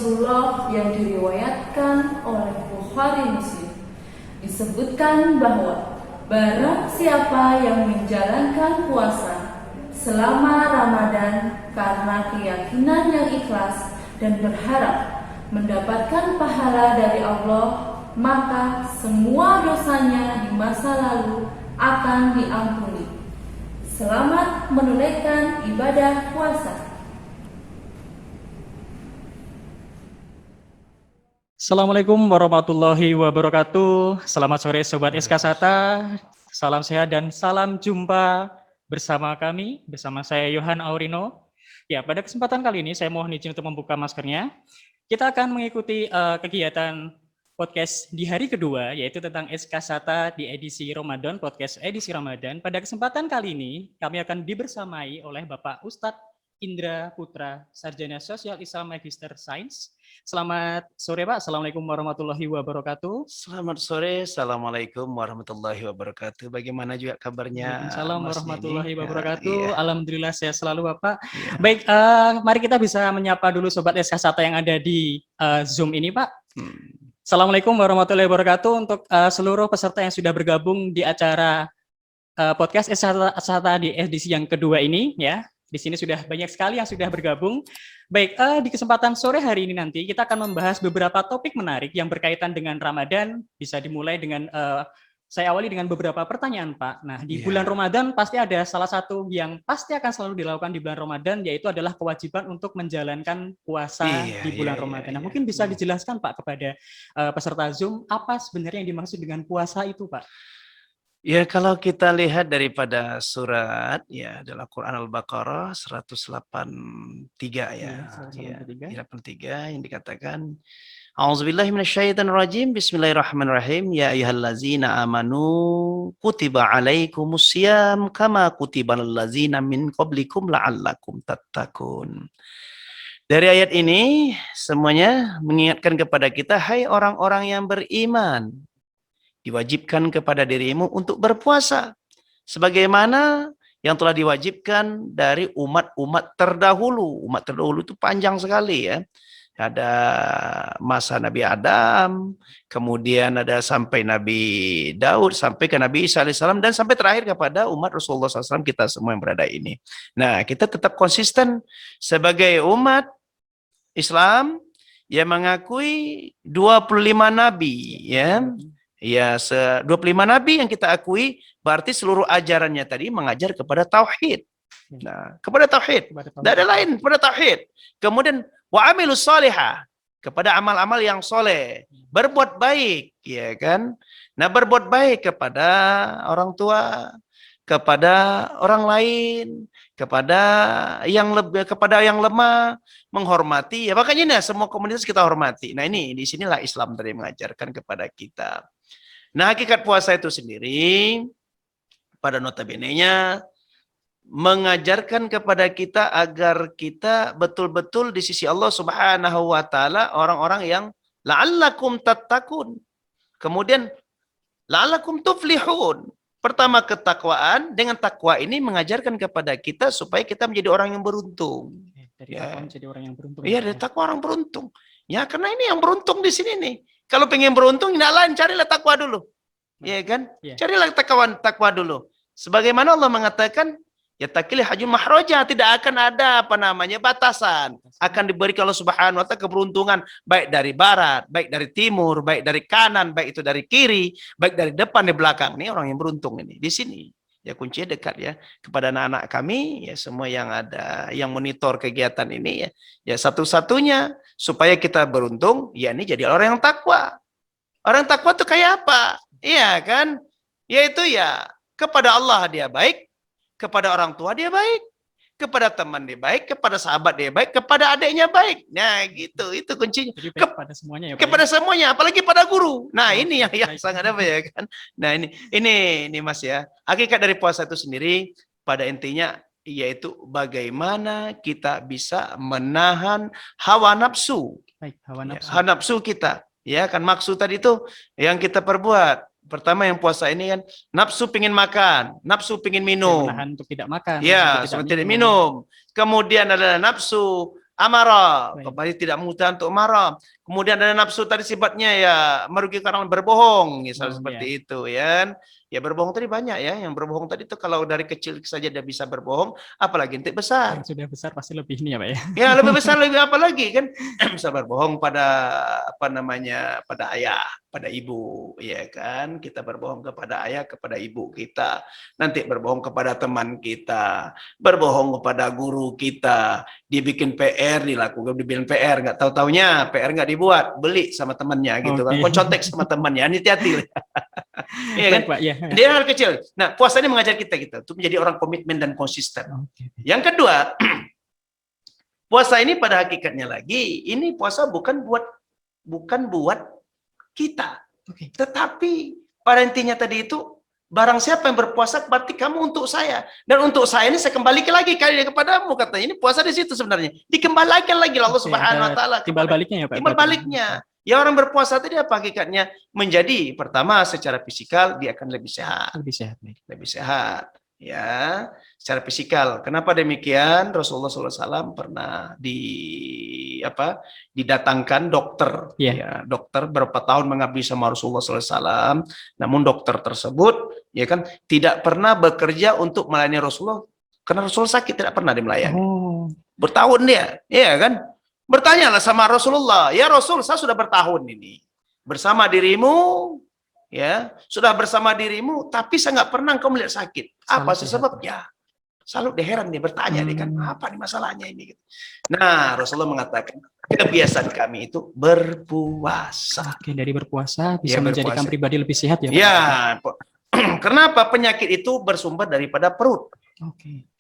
Rasulullah yang diriwayatkan oleh Bukhari Muslim disebutkan bahwa barang siapa yang menjalankan puasa selama Ramadan karena keyakinan yang ikhlas dan berharap mendapatkan pahala dari Allah, maka semua dosanya di masa lalu akan diampuni. Selamat menunaikan ibadah puasa. Assalamualaikum warahmatullahi wabarakatuh. Selamat sore Sobat SK Sata. Salam sehat dan salam jumpa bersama kami, bersama saya Yohan Aurino. Ya, pada kesempatan kali ini saya mohon izin untuk membuka maskernya. Kita akan mengikuti kegiatan podcast di hari kedua, yaitu tentang SK Sata di edisi Ramadan, podcast edisi Ramadan. Pada kesempatan kali ini, kami akan dibersamai oleh Bapak Ustadz Indra Putra, Sarjana Sosial Islam Magister Sains. Selamat sore Pak, Assalamualaikum warahmatullahi wabarakatuh. Selamat sore, Assalamualaikum warahmatullahi wabarakatuh. Bagaimana juga kabarnya? Waalaikumsalam warahmatullahi ini? wabarakatuh. Ya, Alhamdulillah sehat selalu Bapak. ya. Baik, mari kita bisa menyapa dulu Sobat SK Sata yang ada di Zoom ini Pak. Assalamualaikum warahmatullahi wabarakatuh untuk seluruh peserta yang sudah bergabung di acara podcast SK Sata di edisi yang kedua ini ya. Di sini sudah banyak sekali yang sudah bergabung. Baik, di kesempatan sore hari ini nanti kita akan membahas beberapa topik menarik yang berkaitan dengan Ramadan. Bisa dimulai dengan saya awali dengan beberapa pertanyaan, Pak. Nah, di bulan Ramadan pasti ada salah satu yang pasti akan selalu dilakukan di bulan Ramadan, yaitu adalah kewajiban untuk menjalankan puasa di bulan Ramadan. Nah, mungkin bisa dijelaskan, Pak, kepada peserta Zoom, apa sebenarnya yang dimaksud dengan puasa itu, Pak? Ya, kalau kita lihat daripada surat ya dalam Quran Al-Baqarah 183 ya. 183 yang dikatakan A'udzubillahi minasyaitonirrajim. Bismillahirrahmanirrahim. Ya ayyuhallazina amanu kutiba alaikumusiyam kama kutiba allazina min qablikum la'allakum tattaqun. Dari ayat ini semuanya mengingatkan kepada kita, hai orang-orang yang beriman, diwajibkan kepada dirimu untuk berpuasa sebagaimana yang telah diwajibkan dari umat-umat terdahulu. Umat terdahulu itu panjang sekali ya. Ada masa Nabi Adam, kemudian ada sampai Nabi Daud, sampai ke Nabi Isa alaihissalam, dan sampai terakhir kepada umat Rasulullah SAW, kita semua yang berada ini. Nah, kita tetap konsisten sebagai umat Islam yang mengakui 25 Nabi ya. Ya, 25 Nabi yang kita akui, berarti seluruh ajarannya tadi mengajar kepada tauhid. Nah, kepada tauhid. Tidak ada lain, kepada tauhid. Kemudian wa amilus salihah, kepada amal-amal yang soleh, berbuat baik, ya kan? Nah, berbuat baik kepada orang tua, kepada orang lain, kepada yang lemah, menghormati. Ya, makanya ini semua komunitas kita hormati. Nah, ini di sinilah Islam tadi mengajarkan kepada kita. Nah, hakikat puasa itu sendiri pada notabene-nya mengajarkan kepada kita agar kita betul-betul di sisi Allah Subhanahu wa taala orang-orang yang la'allakum tattaqun. Kemudian la'allakum tuflihun. Pertama ketakwaan, dengan takwa ini mengajarkan kepada kita supaya kita menjadi orang yang beruntung. Dari takwa menjadi orang yang beruntung. Iya, dari takwa orang beruntung. Ya, karena ini yang beruntung di sini nih. Kalau pengen beruntung, tidak lain, carilah takwa dulu. Ya kan? Carilah takwa dulu. Sebagaimana Allah mengatakan, ya takil hajun mahroja, tidak akan ada batasan. Akan diberikan Allah Subhanahu wa taala keberuntungan baik dari barat, baik dari timur, baik dari kanan, baik itu dari kiri, baik dari depan, di belakang. Ini orang yang beruntung ini di sini. Ya, kuncinya dekat ya kepada anak-anak kami ya, semua yang ada yang monitor kegiatan ini ya satu-satunya supaya kita beruntung ya ini jadi orang yang takwa. Orang takwa itu kayak apa? Iya kan? Yaitu ya kepada Allah dia baik, kepada orang tua dia baik, kepada teman dia baik, kepada sahabat dia baik, kepada adiknya baik. Nah, gitu, itu kuncinya. Kepada semuanya ya, Pak. Kepada semuanya, apalagi pada guru. Nah, ini yang sangat apa ya kan? Nah, ini Mas ya. Hakikat dari puasa itu sendiri pada intinya yaitu bagaimana kita bisa menahan hawa nafsu. Baik, hawa nafsu. Hawa nafsu kita. Ya kan, maksud tadi itu yang kita perbuat. Pertama yang puasa ini kan nafsu pingin makan, nafsu pingin minum. Menahan untuk tidak makan. Ya, seperti tidak minum. Kemudian ada nafsu Amara, Baik. kembali tidak mudah untuk marah. Kemudian ada nafsu tadi sifatnya ya merugikan orang berbohong, misal seperti itu ya. Ya berbohong tadi banyak ya, yang berbohong tadi itu kalau dari kecil saja dia bisa berbohong, apalagi nanti besar. Yang sudah besar pasti lebih ini ya Pak ya. Ya lebih besar lebih apa lagi kan? Bisa berbohong pada apa namanya, pada ayah, pada ibu, ya kan? Kita berbohong kepada ayah, kepada ibu kita. Nanti berbohong kepada teman kita, berbohong kepada guru kita. Dibikin PR, dilakukan dibikin PR, nggak tahu-taunya PR nggak dibuat, beli sama temannya gitu kan, koncontek sama temannya, hati-hati. Iya kan? Baik, Pak, ya. Dia hal kecil. Nah, puasa ini mengajar kita gitu, untuk menjadi orang komitmen dan konsisten. Yang kedua, puasa ini pada hakikatnya lagi, ini puasa bukan buat kita, tetapi pada intinya tadi itu, barang siapa yang berpuasa berarti kamu untuk saya, dan untuk saya ini saya kembalikan lagi kepadamu, katanya. Ini puasa di situ sebenarnya, dikembalikan lagi Allah Subhanahu Wa Taala. Timbal baliknya ya Pak. Timbal baliknya. Ya orang berpuasa tadi apa hakikatnya? Menjadi pertama secara fisikal dia akan lebih sehat. Lebih sehat. Ya, secara fisikal. Kenapa demikian? Rasulullah SAW pernah didatangkan dokter. Ya, dokter berapa tahun mengabdi sama Rasulullah SAW. Namun dokter tersebut ya kan tidak pernah bekerja untuk melayani Rasulullah karena Rasulullah sakit, tidak pernah dimelayani. Bertahun dia, ya kan? Bertanyalah sama Rasulullah, ya Rasul, saya sudah bertahun ini bersama dirimu, ya sudah bersama dirimu, tapi saya nggak pernah engkau melihat sakit. Apa sih sebabnya? Selalu dia heran, dia bertanya, dia kan apa nih masalahnya ini? Nah, Rasulullah mengatakan kebiasaan kami itu berpuasa. Oke, dari berpuasa bisa menjadikan pribadi lebih sehat ya Pak? Ya, kenapa penyakit itu bersumber daripada perut?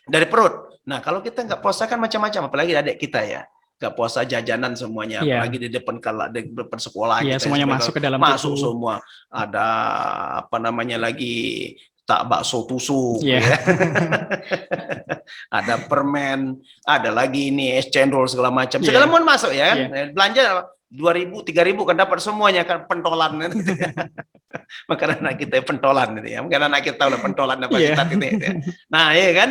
Dari perut. Nah, kalau kita nggak puasa kan macam-macam, apalagi adik kita ya. Gak puasa jajanan semuanya, apalagi di depan sekolah kita semuanya masuk ke dalam masuk semua. Ada apa namanya lagi tak bakso tusuk, ya. Ada permen, ada lagi ini es cendol segala macam, segala macam masuk ya. Belanja 2.000, 3.000 kan dapat semuanya kan, pentolan. Makanan anak kita pentolan itu ya, mungkin anak kita udah pentolan apa ya. Nah ya kan,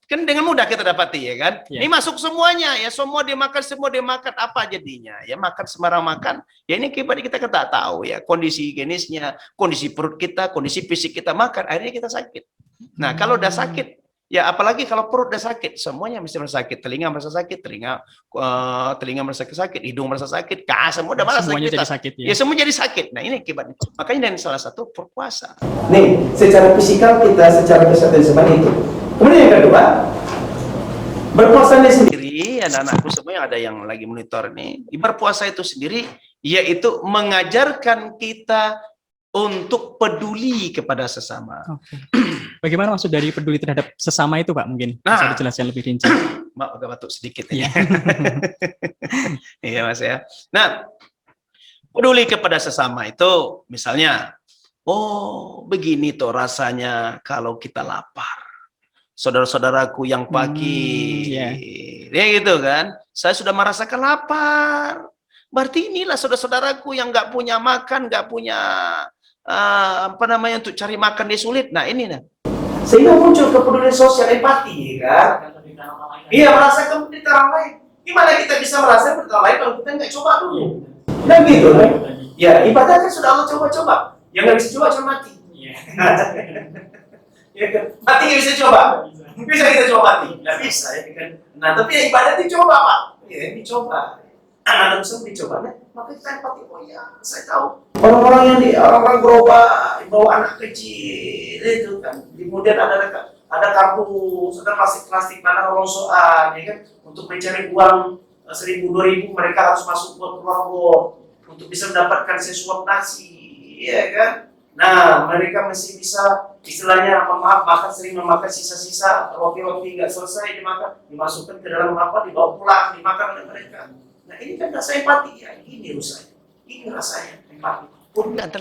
kan dengan mudah kita dapati ya kan. Ini masuk semuanya ya, semua dimakan apa jadinya ya, makan sembarang makan ya. Ini kita tak tahu ya kondisi higienisnya, kondisi perut kita, kondisi fisik kita, makan akhirnya kita sakit. Nah kalau udah sakit ya, apalagi kalau perut udah sakit, semuanya mesti merasa sakit. Telinga merasa sakit, telinga merasa sakit, hidung merasa sakit, semua udah merasa sakit ya. Semua jadi sakit. Nah ini akibatnya, makanya dan salah satu berpuasa nih secara fisikal kita, secara kesehatan semuanya itu. Kemudian yang kedua, berpuasanya sendiri, anak-anakku semua yang ada yang lagi monitor ini, berpuasa itu sendiri yaitu mengajarkan kita untuk peduli kepada sesama. Bagaimana maksud dari peduli terhadap sesama itu Pak? Mungkin bisa dijelaskan lebih rinci. Maaf agak batuk sedikit ya. Iya Mas ya. Nah, peduli kepada sesama itu misalnya, oh begini tuh rasanya kalau kita lapar. Saudara-saudaraku yang pagi, ya gitu kan, saya sudah merasakan lapar. Berarti inilah saudara-saudaraku yang nggak punya makan, nggak punya untuk cari makan dia sulit. Nah ini nah, sehingga muncul kepedulian sosial, empati, kan? Iya, merasakan penderitaan orang lain. Gimana kita bisa merasakan penderitaan lain kalau kita nggak coba dulu? Nah gitu kan? Ya ibadah kan sudah Allah coba-coba. Yang nggak bisa coba cuma mati. Ya kan? Mati nggak bisa coba, bisa kita coba mati, nggak bisa ya kan. Nah tapi ibadah dicoba Pak, ya dicoba. Anak bisa dicoba, maka kita empati. Oh ya, saya tahu orang-orang orang gerobak bawa anak kecil itu kan, kemudian ada kardus, ada plastik mana rongsokan, ya kan, untuk mencari uang 1.000, 2.000 mereka harus masuk ke keluar untuk bisa mendapatkan sesuap nasi, ya kan. Nah, mereka masih bisa istilahnya sering memakan sisa-sisa roti-roti nggak selesai dimakan, dimasukkan ke dalam dibawa pulang, dimakan oleh mereka. Nah, ini kan rasa empati ya, ini rasanya empati. Pun antar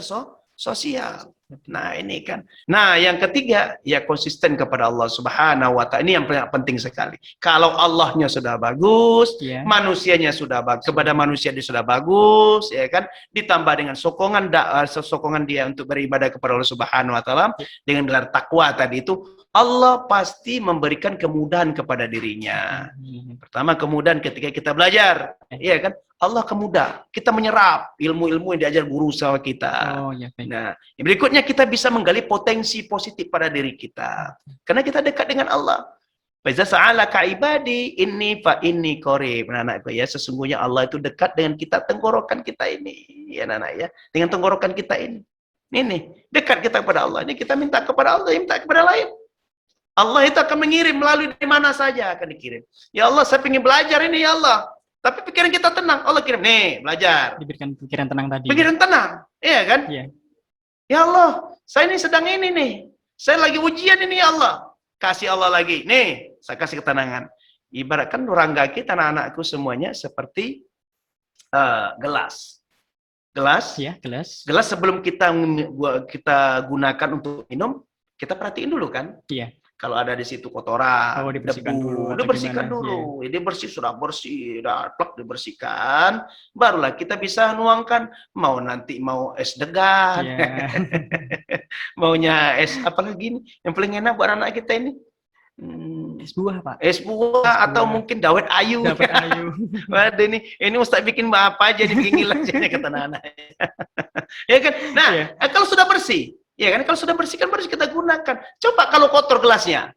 sosial. Nah, ini kan. Nah, yang ketiga, ya konsisten kepada Allah Subhanahu wa Ta'ala. Ini yang penting sekali. Kalau Allahnya sudah bagus, Ya. manusianya sudah bagus, kepada manusia dia sudah bagus, ya kan? Ditambah dengan sokongan dia untuk beribadah kepada Allah Subhanahu wa Ta'ala dengan gelar takwa tadi itu, Allah pasti memberikan kemudahan kepada dirinya. Pertama, kemudahan ketika kita belajar, ya kan? Allah kemudah, kita menyerap ilmu-ilmu yang diajar guru sama kita. Oh, ya, baik. Nah, yang berikutnya kita bisa menggali potensi positif pada diri kita. Karena kita dekat dengan Allah. Fa iza sa'alaka ibadi inni fa inni qarib. Anak-anakku ya, sesungguhnya Allah itu dekat dengan kita, tenggorokan kita ini. Ya anak-anak ya, dengan tenggorokan kita ini. Ini dekat kita kepada Allah. Ini kita minta kepada Allah, minta kepada lain. Allah itu akan mengirim melalui di mana saja akan dikirim. Ya Allah, saya ingin belajar ini ya Allah. Tapi pikiran kita tenang, Allah kirim, nih belajar. Diberikan pikiran tenang tadi. Pikiran tenang, iya kan? Iya. Ya Allah, saya ini sedang ini nih. Saya lagi ujian ini ya Allah. Kasih Allah lagi, nih saya kasih ketenangan. Ibaratkan rangga kita, anak-anakku semuanya seperti gelas. Gelas, Ya, gelas. gelas sebelum kita gunakan untuk minum, kita perhatiin dulu kan? Iya. Kalau ada di situ kotoran, dibersihkan dulu, atau dibersihkan gimana? dulu. Ini bersih, sudah bersih, udah plak dibersihkan, barulah kita bisa nuangkan. Mau nanti mau es degan, Iya. maunya es apa lagi nih? Yang paling enak buat anak kita ini. Es buah, Pak. Es buah atau mungkin dawet ayu. Dapat ayu. Waduh, ini Ustaz bikin apa aja nih, bikin ngilang aja kata anak-anak. Ya kan? Nah, kalau sudah bersih, ya kan, kalau sudah bersih kan baru kita gunakan. Coba kalau kotor gelasnya,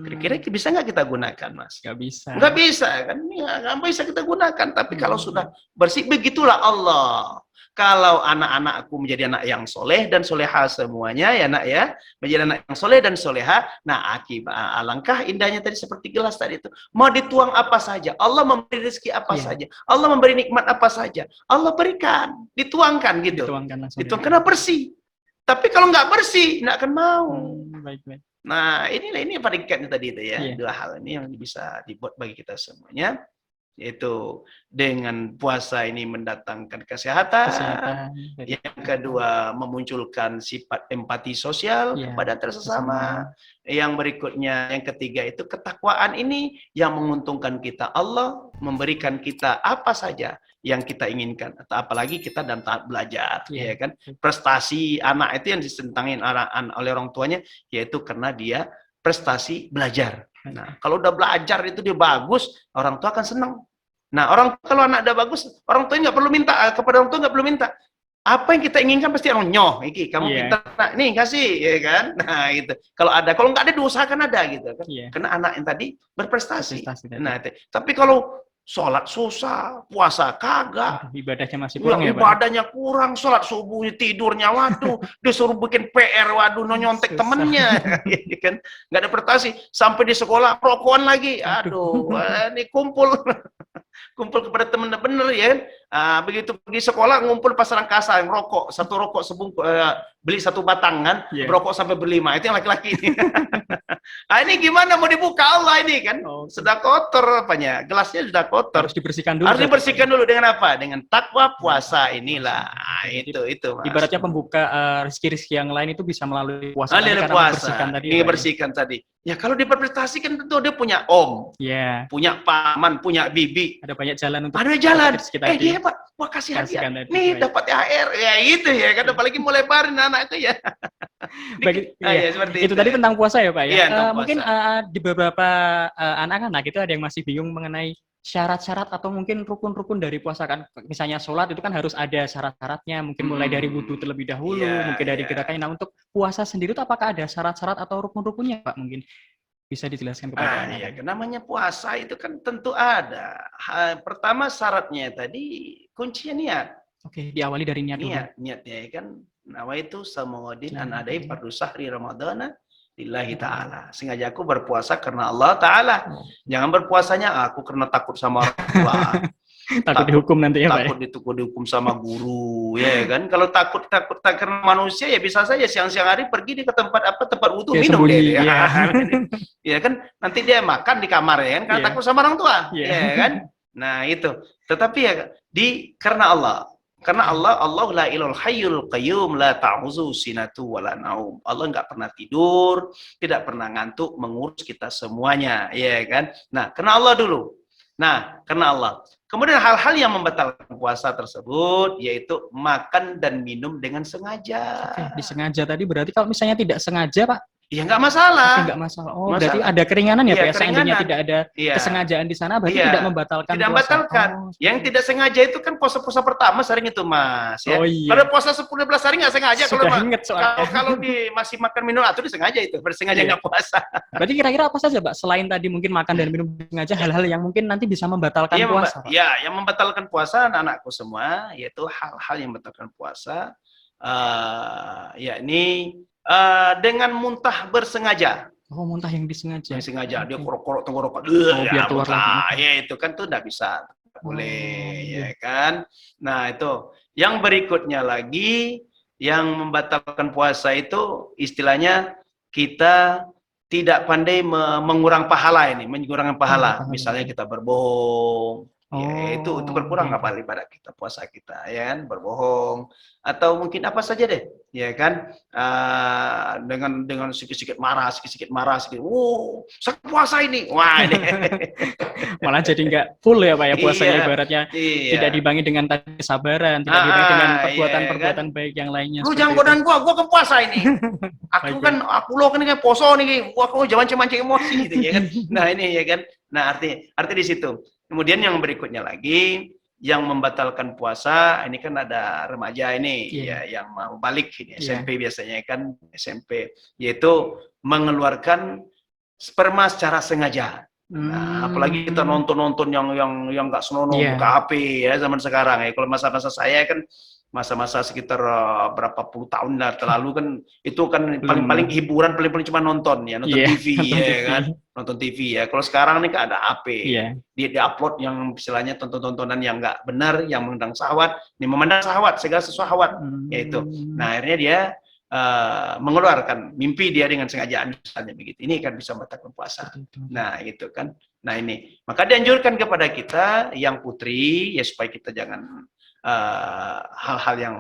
kira-kira bisa nggak kita gunakan, Mas? Nggak bisa. Nggak bisa kan? Nggak bisa kita gunakan. Tapi kalau sudah bersih, begitulah Allah. Kalau anak-anakku menjadi anak yang soleh dan soleha semuanya, ya nak ya, menjadi anak yang soleh dan soleha. Nah, akibat alangkah indahnya tadi seperti gelas tadi itu. Mau dituang apa saja, Allah memberi rezeki apa saja, Allah memberi nikmat apa saja, Allah berikan, dituangkan gitu. Dituangkan langsung. Dituangkan karena bersih. Tapi kalau nggak bersih, nggak akan mau. Baik. Nah, ini peringkatnya tadi itu ya. Iya. Dua hal ini yang bisa dibuat bagi kita semuanya. Yaitu dengan puasa ini mendatangkan kesehatan. Yang kedua, memunculkan sifat empati sosial kepada tersesama. Yang berikutnya, yang ketiga itu ketakwaan ini yang menguntungkan kita. Allah memberikan kita apa saja yang kita inginkan, atau apalagi kita dalam tahap belajar, ya kan? Prestasi anak itu yang disentangin oleh orang tuanya, yaitu karena dia prestasi belajar. Nah, kalau udah belajar itu dia bagus, orang tua akan senang. Nah, kalau anak udah bagus, orang tua nggak perlu minta, kepada orang tua nggak perlu minta. Apa yang kita inginkan pasti orang nyoh, iki kamu pintar, nah, nih kasih, ya kan? Nah, gitu. Kalau nggak ada diusahakan ada gitu kan? Karena anak yang tadi berprestasi. Nah, tapi kalau sholat susah, puasa kagak, ibadahnya masih kurang ya, Pak? Ibadahnya kurang, sholat subuhnya tidurnya, waduh, disuruh bikin PR, waduh, nyontek temennya, kan? Nggak ada prestasi, sampai di sekolah rokokan lagi, aduh, ini kumpul kepada temen bener ya, begitu pergi sekolah ngumpul pasaran kasa yang rokok, satu rokok sebungkus, beli satu batang kan, rokok sampai berlima, itu yang laki-laki. Nah, ini gimana mau dibuka Allah ini kan? Sudah kotor apanya? Gelasnya sudah kotor. Harus dibersihkan dulu. Harus dibersihkan dulu dengan apa? Dengan takwa puasa inilah. Itu Mas. Ibaratnya pembuka rezeki-rezeki yang lain itu bisa melalui puasa. Melalui puasa. Dibersihkan tadi. Ya kalau diperprestasikan tentu dia punya om, punya paman, punya bibi. Ada banyak jalan untuk. Ada jalan. Dia hebat. Wah kasih hadiah. Nih dapat THR. Ya itu ya. Kan apalagi mau lebarin anak itu ya. Itu tadi tentang puasa ya Pak ya. Mungkin puasa. Di beberapa anak-anak itu ada yang masih bingung mengenai syarat-syarat atau mungkin rukun-rukun dari puasa kan. Misalnya sholat itu kan harus ada syarat-syaratnya. Mungkin mulai dari wudhu terlebih dahulu, mungkin dari gerakannya. Nah untuk puasa sendiri itu apakah ada syarat-syarat atau rukun-rukunnya Pak? Mungkin bisa dijelaskan kepada anak. Namanya puasa itu kan tentu ada. Pertama syaratnya tadi kuncinya niat. Oke, diawali dari niat dulu. Niatnya kan nawaitu samuddin an adai fardu sahri ramadhana lillahi ta'ala. Sengaja aku berpuasa karena Allah Ta'ala. Jangan berpuasanya aku karena takut sama orang tua. Takut dihukum nanti ya Pak. Takut dihukum sama guru, ya kan? Kalau takut karena manusia ya bisa saja siang-siang hari pergi ke tempat wudhu minum deh. Ya kan? Nanti dia makan di kamar ya kan? Karena takut sama orang tua, ya kan? Nah itu. Tetapi ya karena Allah. Karena Allah la ilal hayyul qayyum la ta'uzu sinatu wala naum. Allah nggak pernah tidur, tidak pernah ngantuk, mengurus kita semuanya, ya kan? Nah, karena Allah dulu. Nah, karena Allah. Kemudian hal-hal yang membatalkan puasa tersebut yaitu makan dan minum dengan sengaja. Oke, disengaja tadi berarti kalau misalnya tidak sengaja, Pak, Ya nggak masalah. enggak masalah. Oh, berarti ada keringanan ya, Iya, Pak. Ya? Seandainya keringanan. tidak ada Iya. kesengajaan di sana, berarti Iya. tidak membatalkan Tidak puasa. membatalkan. Oh, Yang tidak sengaja itu kan puasa-puasa pertama sering itu, Mas. Ya. Oh, iya. Kalau puasa 10-11 hari nggak sengaja. Sudah ingat soalnya. Kalau di masih makan minum atau disengaja itu, bersengaja Iya. nggak puasa. Berarti kira-kira apa saja, Pak? Selain tadi mungkin makan dan minum sengaja, hal-hal yang mungkin nanti bisa membatalkan Iya, puasa, Pak? ya, yang membatalkan puasa anak-anakku semua, yaitu hal-hal yang membatalkan puasa, yakni dengan muntah bersengaja. Oh, muntah yang disengaja. Yang sengaja dia Oke. korok-korok tenggorokan, biar keluar lagi. ya itu kan tuh nggak bisa, nggak boleh, iya. ya kan. Nah itu, yang berikutnya lagi yang membatalkan puasa itu istilahnya kita tidak pandai mengurang pahala ini, mengurangi pahala. pahala. Misalnya kita berbohong, ya, itu Oh, berkurang iya. apa ibadah kita, puasa kita, ya kan, berbohong atau mungkin apa saja deh, ya kan, dengan sedikit-sedikit marah, sedikit, saya puasa ini, wah ini. Malah jadi nggak full ya, Pak, ya, puasanya Iya, ibaratnya iya. tidak dibangi dengan tadi kesabaran, tidak dibangi dengan iya, perbuatan-perbuatan baik yang lainnya. Lu seperti jangan itu. godain gua kan puasa ini. Aku Baik, kan, aku lo kan kayak poso nih, gua jangan mancing emosi gitu ya kan. Nah ini ya kan. Nah arti di situ. Kemudian yang berikutnya lagi, yang membatalkan puasa, ini kan ada remaja ini, Iya. ya yang mau balik ini, Iya. SMP biasanya kan, SMP, yaitu mengeluarkan sperma secara sengaja. Nah, apalagi kita nonton yang nggak senonoh Iya. buka HP ya zaman sekarang ya. Kalau masa-masa saya kan masa-masa sekitar berapa puluh tahun lalu kan itu kan paling-paling hiburan paling-paling cuma nonton ya, nonton Iya, TV nonton ya TV. kan, nonton TV ya. Kalau sekarang ini kan ada HP, Iya. dia upload yang istilahnya tontonan yang nggak benar, yang mengundang syahwat, ini memandang syahwat, segala sesuatu syahwat, yaitu. Nah akhirnya dia mengeluarkan mimpi dia dengan sengajaan misalnya begitu. Ini kan bisa membatalkan puasa. Nah, gitu kan. Nah, ini. Maka dianjurkan kepada kita yang putri ya supaya kita jangan hal-hal yang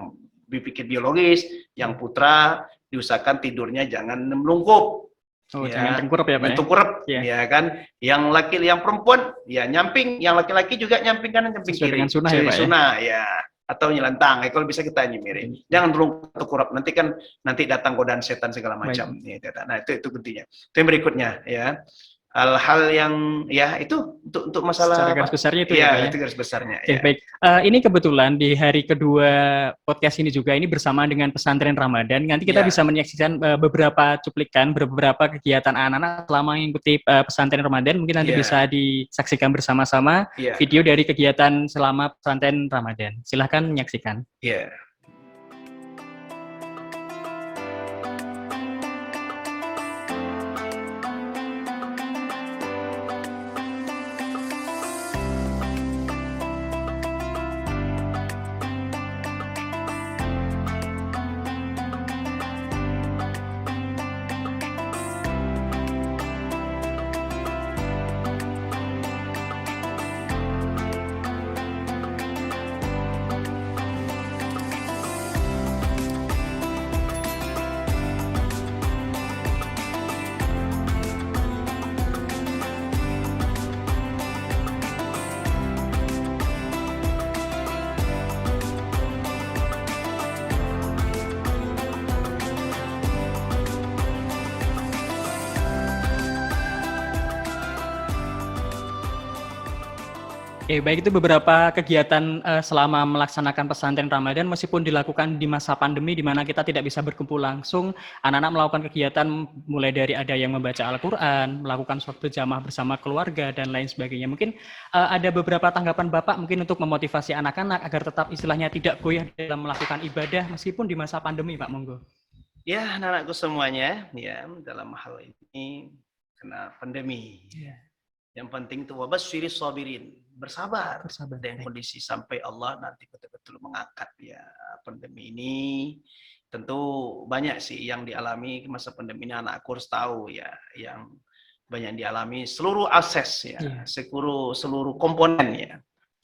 dipikir biologis, yang putra diusahakan tidurnya jangan melungkup. Oh, Ya, jangan tengkurap ya, Pak. tengkurap, Iya. ya kan. Yang yang perempuan ya nyamping, yang laki-laki juga nyamping kanan, nyamping Sesuai kiri. dengan sunnah ya, Pak, ya? Sunnah, ya. Atau nyelentang, kalau bisa kita nyimirin. Jangan dulu tengkurap, nanti datang godaan setan segala macam. Nah, itu pentingnya. Itu yang berikutnya, ya. Hal-hal yang ya itu untuk masalah Secara garis besarnya itu ya, Pak, ya? itu garis besarnya. Oke, Ya. baik. Ini kebetulan di hari kedua podcast ini juga ini bersamaan dengan pesantren Ramadan. Nanti kita Ya. bisa menyaksikan beberapa cuplikan, beberapa kegiatan anak-anak selama mengikuti pesantren Ramadan. Mungkin nanti Ya. bisa disaksikan bersama-sama Ya. video dari kegiatan selama pesantren Ramadan. Silahkan menyaksikan. Ya. Oke, baik, itu beberapa kegiatan selama melaksanakan pesantren Ramadan meskipun dilakukan di masa pandemi di mana kita tidak bisa berkumpul langsung. Anak-anak melakukan kegiatan mulai dari ada yang membaca Al-Quran, melakukan sholat berjamaah bersama keluarga dan lain sebagainya. Mungkin ada beberapa tanggapan Bapak mungkin untuk memotivasi anak-anak agar tetap istilahnya tidak goyah dalam melakukan ibadah meskipun di masa pandemi, Pak, monggo. Ya, anak-anakku semuanya, ya dalam hal ini kena pandemi. Yang penting itu wabasyiri sabirin, bersabar dengan kondisi sampai Allah nanti betul-betul mengangkat ya pandemi ini. Tentu banyak sih yang dialami masa pandemi ini, anakku harus tahu ya, yang banyak dialami seluruh akses ya, seluruh komponen ya.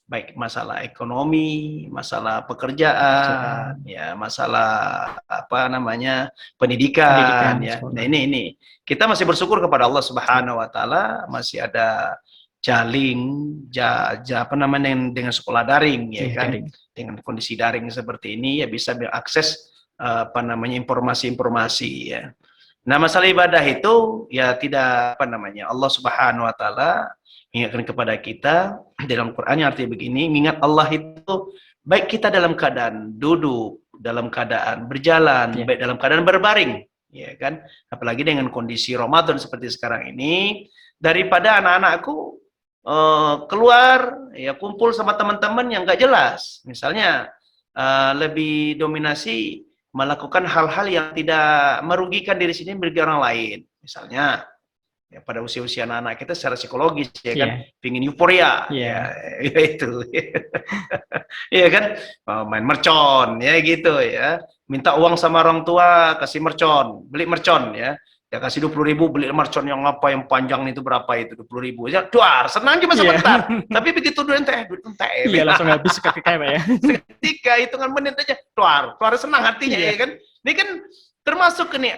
baik masalah ekonomi, masalah pekerjaan, ya masalah apa namanya pendidikan, ya. Nah ini kita masih bersyukur kepada Allah Subhanahu Wa Taala masih ada apa namanya dengan sekolah daring, ya kan, dengan kondisi daring seperti ini ya bisa diakses apa namanya informasi-informasi, ya. Nah masalah ibadah itu ya tidak apa namanya Allah Subhanahu Wa Taala ingatkan kepada kita dalam Quran yang artinya begini, mengingat Allah itu baik kita dalam keadaan duduk, dalam keadaan berjalan, baik dalam keadaan berbaring, ya kan? Apalagi dengan kondisi Ramadan seperti sekarang ini, daripada anak-anakku keluar ya kumpul sama teman-teman yang nggak jelas, misalnya lebih dominasi melakukan hal-hal yang tidak merugikan diri sendiri, merugikan orang lain, misalnya. Ya, pada usia-usia anak-anak kita secara psikologis ya kan, pingin euforia, ya itu, ya kan, main mercon, ya gitu ya, minta uang sama orang tua, kasih mercon, beli mercon ya kasih 20.000 beli mercon yang apa yang panjang itu berapa itu 20.000 ya, duar senang cuma sebentar, tapi begitu duit entah, langsung habis ketika ya, ketika hitungan menit aja, duar senang hatinya ya kan, ini kan termasuk ini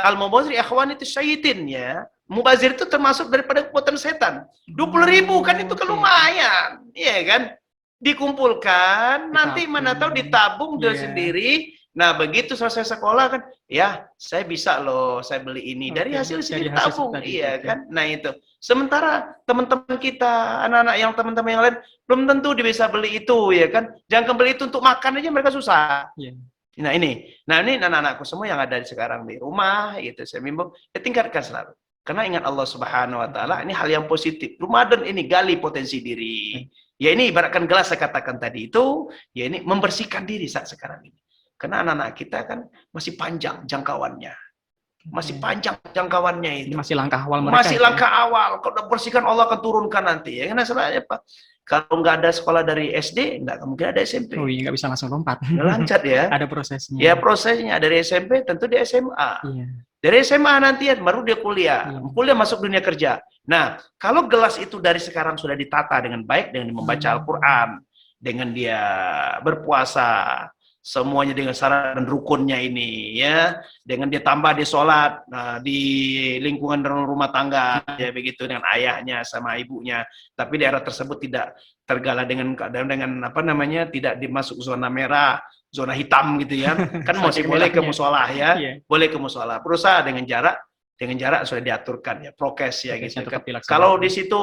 al-mubazir ikhwan itu syaitin ya. Mubazir itu termasuk daripada kekuatan setan. 20.000 kan itu kan lumayan, iya kan? Dikumpulkan, nanti mana tahu ditabung sendiri. Nah, begitu selesai sekolah kan, ya saya bisa loh, saya beli ini dari hasil sendiri tabung, iya kan? Nah itu. Sementara teman-teman kita, anak-anak yang teman-teman yang lain belum tentu dia bisa beli itu, ya kan? Jangan beli itu untuk makan aja mereka susah. Nah ini anak-anakku semua yang ada sekarang di rumah, gitu saya bimbang, ya tingkatkan selalu. Karena ingat Allah Subhanahu Wa Taala, ini hal yang positif. Ramadan ini gali potensi diri. Ya ini ibaratkan gelas saya katakan tadi itu, ya ini membersihkan diri saat sekarang ini. Karena anak-anak kita kan masih panjang jangkauannya, masih panjang jangkauannya itu. Masih langkah awal mereka. Masih langkah awal. Kalau udah bersihkan Allah akan turunkan nanti. Ya karena salahnya Pak. Kalau nggak ada sekolah dari SD, nggak mungkin ada SMP. Oh iya, nggak bisa langsung lompat. Nggak lancat ya. Ada prosesnya. Ya prosesnya dari SMP tentu di SMA. Dari SMA nanti baru dia kuliah. Kuliah masuk dunia kerja. Nah, kalau gelas itu dari sekarang sudah ditata dengan baik, dengan membaca Al-Quran, dengan dia berpuasa, semuanya dengan syarat dan rukunnya ini ya, dengan dia tambah di sholat di lingkungan rumah tangga ya begitu, dengan ayahnya sama ibunya, tapi daerah tersebut tidak tergala dengan apa namanya, tidak dimasuk zona merah, zona hitam gitu ya kan, masih boleh ke musola ya, boleh ke musola, berusaha dengan jarak sudah diaturkan ya, prokes ya gitu kan. Kalau di situ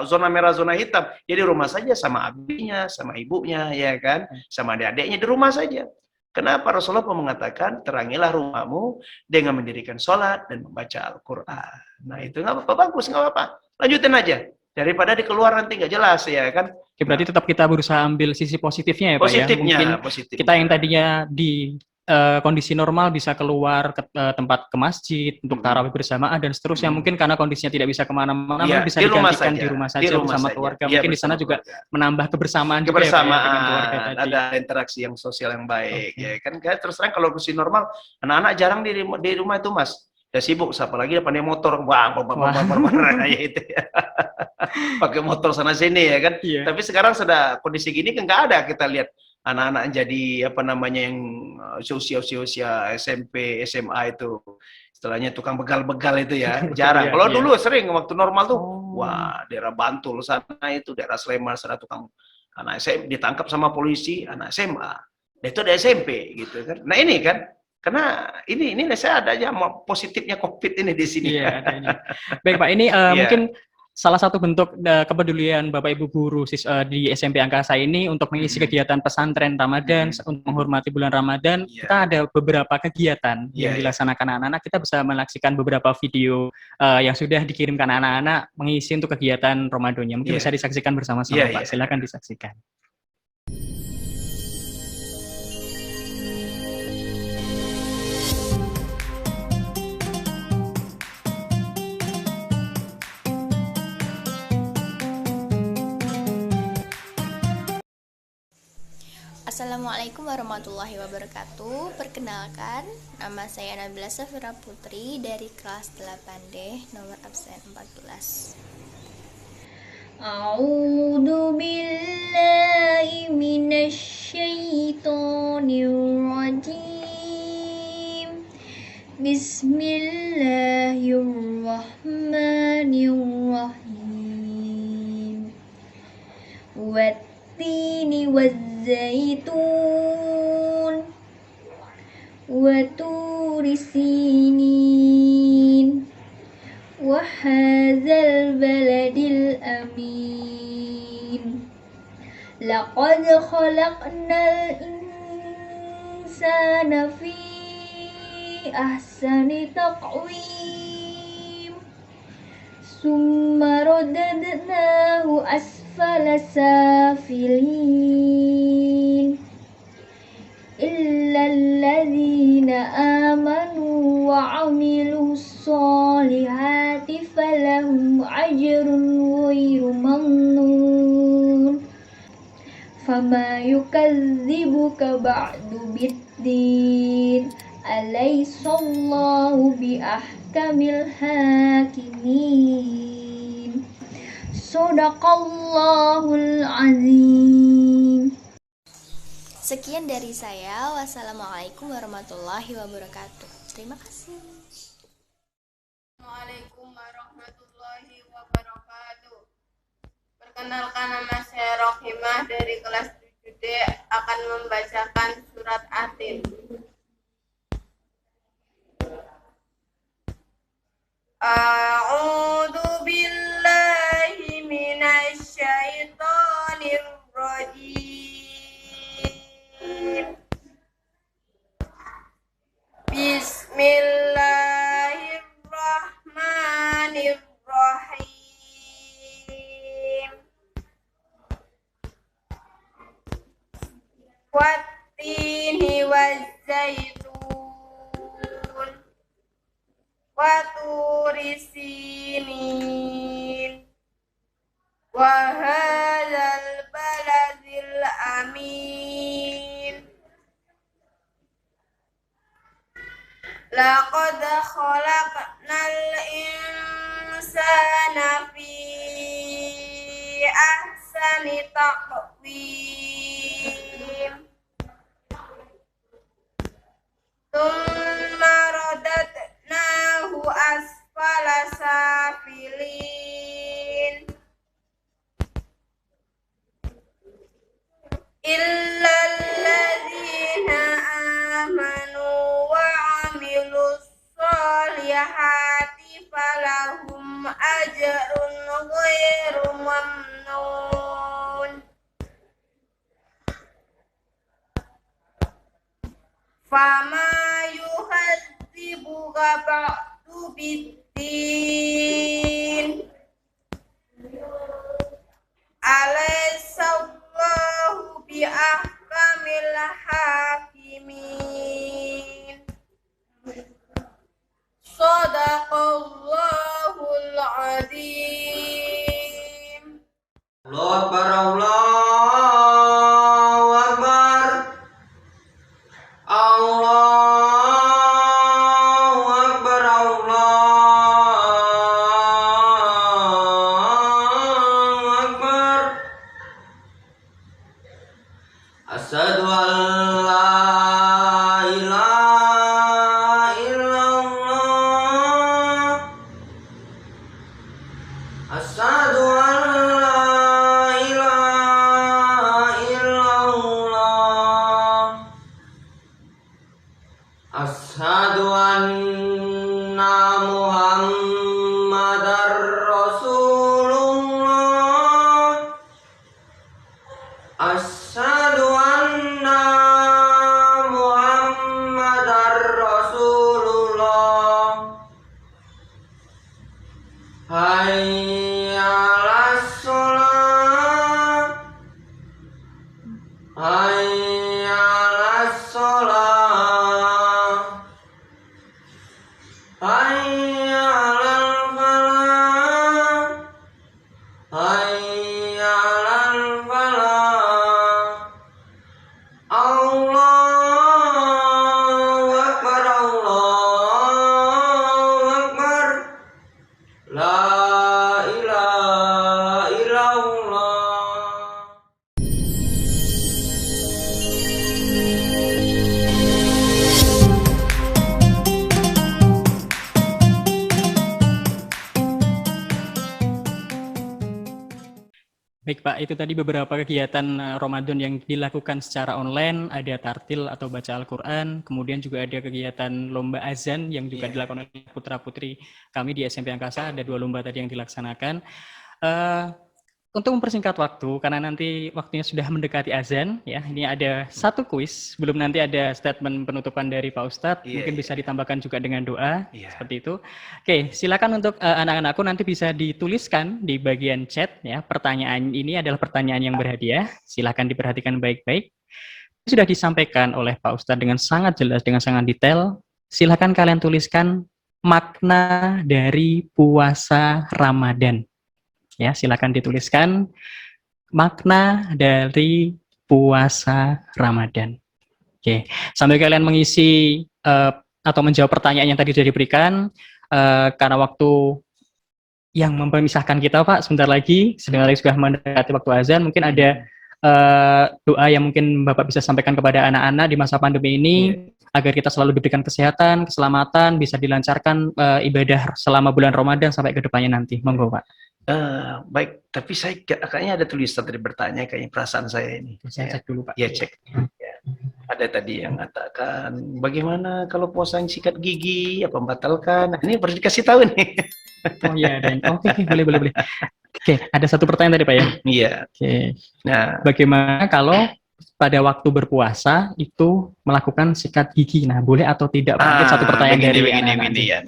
zona merah, zona hitam, ya di rumah saja sama abinya, sama ibunya ya kan, sama adik-adiknya di rumah saja. Kenapa Rasulullah mengatakan terangilah rumahmu dengan mendirikan sholat dan membaca Al-Quran. Nah itu nggak apa-apa, bagus, nggak apa-apa, lanjutin aja daripada di keluar nanti nggak jelas ya kan. Oke, berarti tetap kita berusaha ambil sisi positifnya ya Pak ya. Mungkin kita yang tadinya di kondisi normal bisa keluar ke tempat, ke masjid untuk tarawih bersamaan dan seterusnya, mungkin karena kondisinya tidak bisa kemana-mana, bisa digantikan di rumah saja bersama keluarga. Mungkin di sana juga menambah kebersamaan juga ya, dengan keluarga tadi. Ada interaksi yang sosial yang baik ya kan. Terus terang kalau kondisi normal anak-anak jarang di rumah itu Mas, udah sibuk, apalagi pandai motor, ya itu ya. Pakai motor sana sini ya kan. Tapi sekarang sudah kondisi gini kan nggak ada kita lihat anak-anak jadi apa namanya yang usia SMP, SMA itu istilahnya tukang begal-begal itu ya, jarang. Kalau dulu sering waktu normal tuh, wah daerah Bantul sana itu, daerah Sleman sana tukang anak SMP ditangkap sama polisi, anak SMA, nah, itu ada SMP gitu kan. Nah ini kan, karena ini saya ada aja positifnya COVID ini di sini. Baik Pak, ini mungkin salah satu bentuk kepedulian Bapak Ibu guru di SMP Angkasa ini untuk mengisi kegiatan pesantren Ramadan, untuk menghormati bulan Ramadan, kita ada beberapa kegiatan yang dilaksanakan anak-anak. Kita bisa menyaksikan beberapa video yang sudah dikirimkan anak-anak mengisi untuk kegiatan Ramadannya. Mungkin bisa disaksikan bersama-sama Pak. Silakan disaksikan. Assalamualaikum warahmatullahi wabarakatuh. Perkenalkan, nama saya Nabila Safira Putri dari kelas 8D, nomor absen 14. أعوذ بالله من الشيطان الرجيم بسم الله الرحمن الرحيم والتين والزيتون وطور سينين وهذا البلد الأمين لقد خلقنا الإنسان في أحسن تقويم ثم رددناه أسفل سافلين إلا الذين آمنوا وعملوا الصالحات فلهم أجر غير ممنون فما يكذبك بعد بالدين أليس الله بأحكم الحاكمين صدق الله العظيم. Sekian dari saya. Wassalamualaikum warahmatullahi wabarakatuh. Terima kasih. Assalamualaikum warahmatullahi wabarakatuh. Perkenalkan, nama saya Rohimah dari kelas 7D akan membacakan surat Atin. A'udzu billahi minasy syaithanir rajim. Bismillahirrahmanirrahim. Wattini wazzaitun wa turi sinin wa hadzal baladil amin. Laqad khalaqnal insana fi ahsani taqwim. Tsumma radadnahu asfala safilin. Illa alladzina amanu wa amilus solihati falahum ajrun ghairu mamnun. Fama yuhadzibuka ba'du biddin. Alaihissallahu biahkamil hakimin. Shadaqallahul azim. Allahu Akbar, Allahu Akbar, Allahu Akbar, Allahu Akbar. Asyhadu an la ilaha illallah. Asyhadu an la ilaha illallah. Asyhadu anna Muhammadar Rasulullah. Asyhadu anna Muhammadar Rasulullah. Hayya 'alas shalah. Hayya 'alas shalah. Hayya 'alal falah. Hayya 'alal falah. Allahu Akbar, Allahu Akbar. La ilaha illallah. Baik Pak, itu tadi beberapa kegiatan Ramadan yang dilakukan secara online, ada tartil atau baca Al-Quran, kemudian juga ada kegiatan lomba azan yang juga dilakukan oleh putra-putri kami di SMP Angkasa, ada 2 lomba tadi yang dilaksanakan. Untuk mempersingkat waktu, karena nanti waktunya sudah mendekati azan, ya, ini ada 1 kuis, belum nanti ada statement penutupan dari Pak Ustadz, mungkin bisa ditambahkan juga dengan doa, seperti itu. Oke, silakan untuk anak-anakku nanti bisa dituliskan di bagian chat, ya, pertanyaan ini adalah pertanyaan yang berhadiah, silakan diperhatikan baik-baik. Sudah disampaikan oleh Pak Ustadz dengan sangat jelas, dengan sangat detail, silakan kalian tuliskan makna dari puasa Ramadan. Ya, silakan dituliskan makna dari puasa Ramadan. Oke, sambil kalian mengisi atau menjawab pertanyaan yang tadi sudah diberikan, karena waktu yang memisahkan kita, Pak, sebentar lagi sudah mendekati waktu azan, mungkin ada doa yang mungkin Bapak bisa sampaikan kepada anak-anak di masa pandemi ini, agar kita selalu diberikan kesehatan, keselamatan, bisa dilancarkan ibadah selama bulan Ramadan sampai ke depannya nanti. Monggo, Pak. Baik, tapi saya kayaknya ada tulisan tadi bertanya, kayaknya perasaan saya ini. Saya cek dulu, Pak. Ya, cek. Ya. Ada tadi yang mengatakan, bagaimana kalau puasa yang sikat gigi, apa membatalkan? Nah, ini harus dikasih tahu nih. Oh iya, dan oke, boleh. Oke, ada 1 pertanyaan tadi, Pak, ya? Iya. Oke. Nah, bagaimana kalau pada waktu berpuasa itu melakukan sikat gigi? Nah, boleh atau tidak? Mungkin 1 pertanyaan dari begini ya.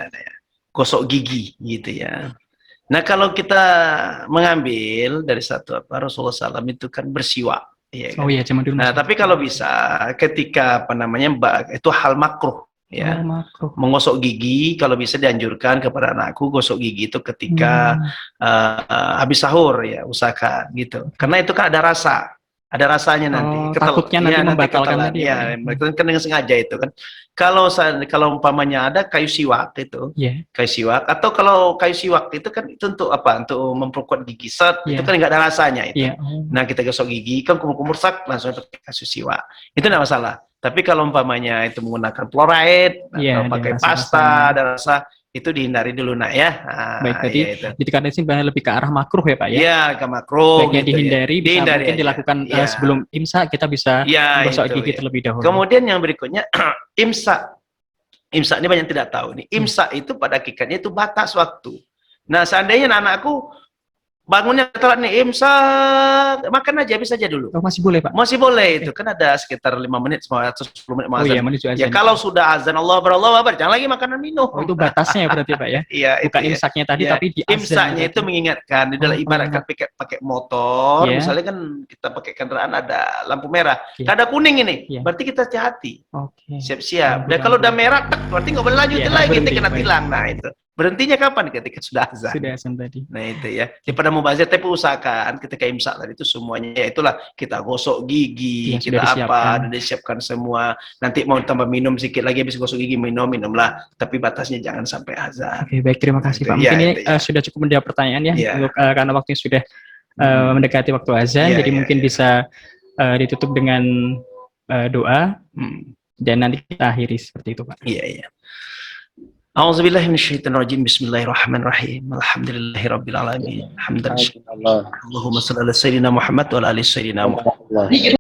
Gosok gigi, gitu ya. Nah, kalau kita mengambil dari Rasulullah SAW itu kan bersiwak. Ya kan? Oh iya, zaman dulu. Nah, tapi kalau bisa ketika itu hal makruh. Ya, menggosok gigi kalau bisa dianjurkan kepada anakku, gosok gigi itu ketika habis sahur, ya, usahakan gitu. Karena itu kan ada rasanya nanti. Takutnya nanti membatalkan tadi. Ya, kan dengan sengaja itu kan. Kalau umpamanya ada kayu siwak itu, kayu siwak, atau kalau kayu siwak itu kan itu untuk apa? Untuk memperkuat gigi, itu kan nggak ada rasanya itu. Nah, kita gosok gigi kan kumur-kumur langsung pakai kayu siwak, itu nggak masalah. Tapi kalau umpamanya itu menggunakan fluoride atau pakai pasta ada rasa, itu dihindari dulu, nak, ya. Baik, tadi ditekankan sini lebih ke arah makruh, ya, Pak, ya? Iya, ke makruh. Baiknya gitu, dihindari, bisa mungkin dilakukan sebelum imsak, kita bisa gosok gigi terlebih dahulu. Kemudian yang berikutnya, imsak. Imsak ini banyak tidak tahu nih. Imsak itu pada hakikatnya itu batas waktu. Nah, seandainya anakku bangunnya telat nih, imsak, makan aja, habis aja dulu. Oh, masih boleh, Pak? Masih boleh, itu kan ada sekitar 5 menit atau 10 menit azan. Oh iya, menuju azan. Ya, kalau sudah azan Allah Akbar, jangan lagi makanan minum. Oh, itu batasnya berarti, Pak, ya? Iya, bukan imsaknya tadi, tapi di azan. Imsaknya itu mengingatkan, di dalam ibaratkan pakai motor, misalnya kan kita pakai kendaraan ada lampu merah, ada kuning ini, berarti kita hati-hati. Siap-siap. Dan kalau udah merah, berarti nggak boleh lanjutin lagi, kita kena tilang. Nah, itu. Berhentinya kapan? Ketika sudah azan. Sudah azan tadi. Nah, itu ya. Daripada mubazir, tapi usahakan ketika imsak tadi itu semuanya, ya itulah, kita gosok gigi, kita apa, dan disiapkan semua. Nanti mau tambah minum sedikit lagi, habis gosok gigi, minumlah. Tapi batasnya jangan sampai azan. Oke, baik, terima kasih, Pak. Mungkin ini sudah cukup menjawab pertanyaan, ya. Untuk, karena waktunya sudah mendekati waktu azan, jadi mungkin bisa ditutup dengan doa, dan nanti kita akhiri seperti itu, Pak. Iya. A'udzubillahi minasyaitonirrajim. Bismillahirrahmanirrahim. Alhamdulillahirabbil alamin. Alhamdulillah. Allahumma shalli ala sayyidina Muhammad wa ala ali sayyidina Muhammad.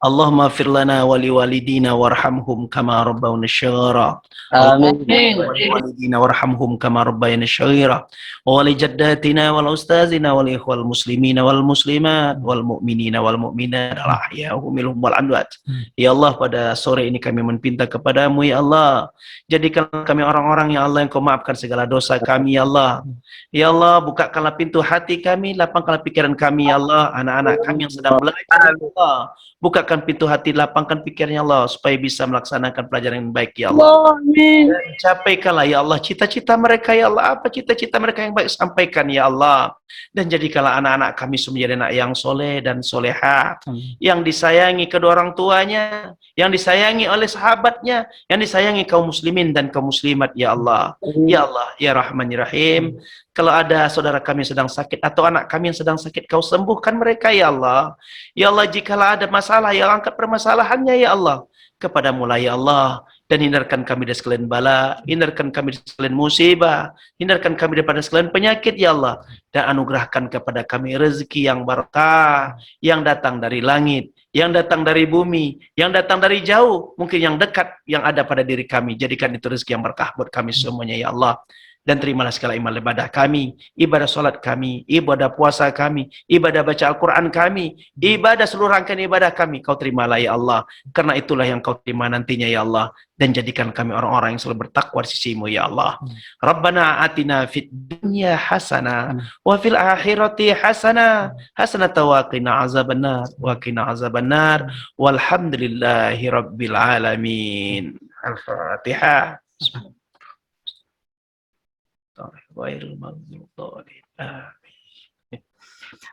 Allahumma fir lana wa liwalidina warhamhum kama rabbawna shighara. Amin. Walidina warhamhum kama rabbayana shighara. Wa li jaddatina wal ustazina wal ikhwal muslimina wal muslimat wal mu'minina wal mu'minat al ahya'u minhum wal amwat. Ya Allah, pada sore ini kami meminta kepadamu, ya Allah, jadikan kami orang-orang, ya Allah, yang Kau maafkan segala dosa kami, ya Allah. Ya Allah, bukakanlah pintu hati kami, lapangkanlah pikiran kami, ya Allah. Anak-anak kami yang sedang belajar, ya Allah, bukakan pintu hati, lapangkan pikirnya, Allah, supaya bisa melaksanakan pelajaran yang baik, ya Allah. Amin. Capaikanlah, ya Allah, cita-cita mereka, ya Allah. Apa cita-cita mereka yang baik, sampaikan, ya Allah. Dan jadikanlah anak-anak kami menjadi anak yang soleh dan soleha, yang disayangi kedua orang tuanya, yang disayangi oleh sahabatnya, yang disayangi kaum muslimin dan kaum muslimat, ya Allah. Ya Allah, ya Rahman, ya Rahim. Kalau ada saudara kami yang sedang sakit atau anak kami yang sedang sakit, Kau sembuhkan mereka, ya Allah. Ya Allah, jikalau ada masalah, ya angkat permasalahannya, ya Allah. Kepadamu lah, ya Allah. dan hindarkan kami dari sekalian bala, hindarkan kami dari sekalian musibah, hindarkan kami daripada sekalian penyakit ya Allah, dan anugerahkan kepada kami rezeki yang berkah, yang datang dari langit, yang datang dari bumi, yang datang dari jauh, mungkin yang dekat, yang ada pada diri kami. Jadikan itu rezeki yang berkah buat kami semuanya ya Allah. Dan terimalah segala ibadah kami, ibadah solat kami, ibadah puasa kami, ibadah baca Al-Quran kami, ibadah seluruh rangkaian ibadah kami. Kau terimalah ya Allah, karena itulah yang kau terima nantinya ya Allah. Dan jadikan kami orang-orang yang selalu bertakwa di sisimu ya Allah. Rabbana atina fid dunya hasanah, wa fil akhirati hasanah, hasanatan wa qina azabannar, wa qina azabannar, walhamdulillahi rabbil alamin. Al-Fatihah.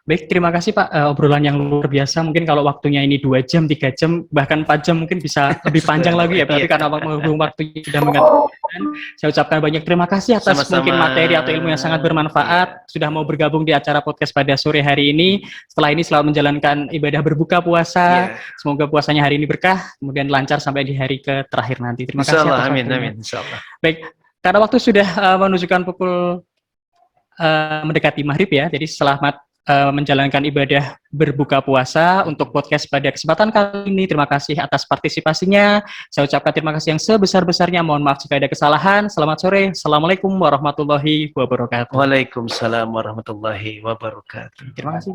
Baik, terima kasih Pak, obrolan yang luar biasa. Mungkin kalau waktunya ini 2 jam, 3 jam, bahkan 4 jam mungkin bisa lebih panjang lagi ya. Tapi karena waktunya sudah mengatakan, saya ucapkan banyak terima kasih atas mungkin materi atau ilmu yang sangat bermanfaat. Sudah mau bergabung di acara podcast pada sore hari ini. Setelah ini selamat menjalankan ibadah berbuka puasa. Semoga puasanya hari ini berkah, kemudian lancar sampai di hari ke terakhir nanti. Terima kasih atas waktunya. Amin, insyaallah. Baik, karena waktu sudah menunjukkan pukul mendekati maghrib ya, jadi selamat menjalankan ibadah berbuka puasa untuk podcast pada kesempatan kali ini. Terima kasih atas partisipasinya. Saya ucapkan terima kasih yang sebesar-besarnya. Mohon maaf jika ada kesalahan. Selamat sore. Assalamualaikum warahmatullahi wabarakatuh. Waalaikumsalam warahmatullahi wabarakatuh. Terima kasih.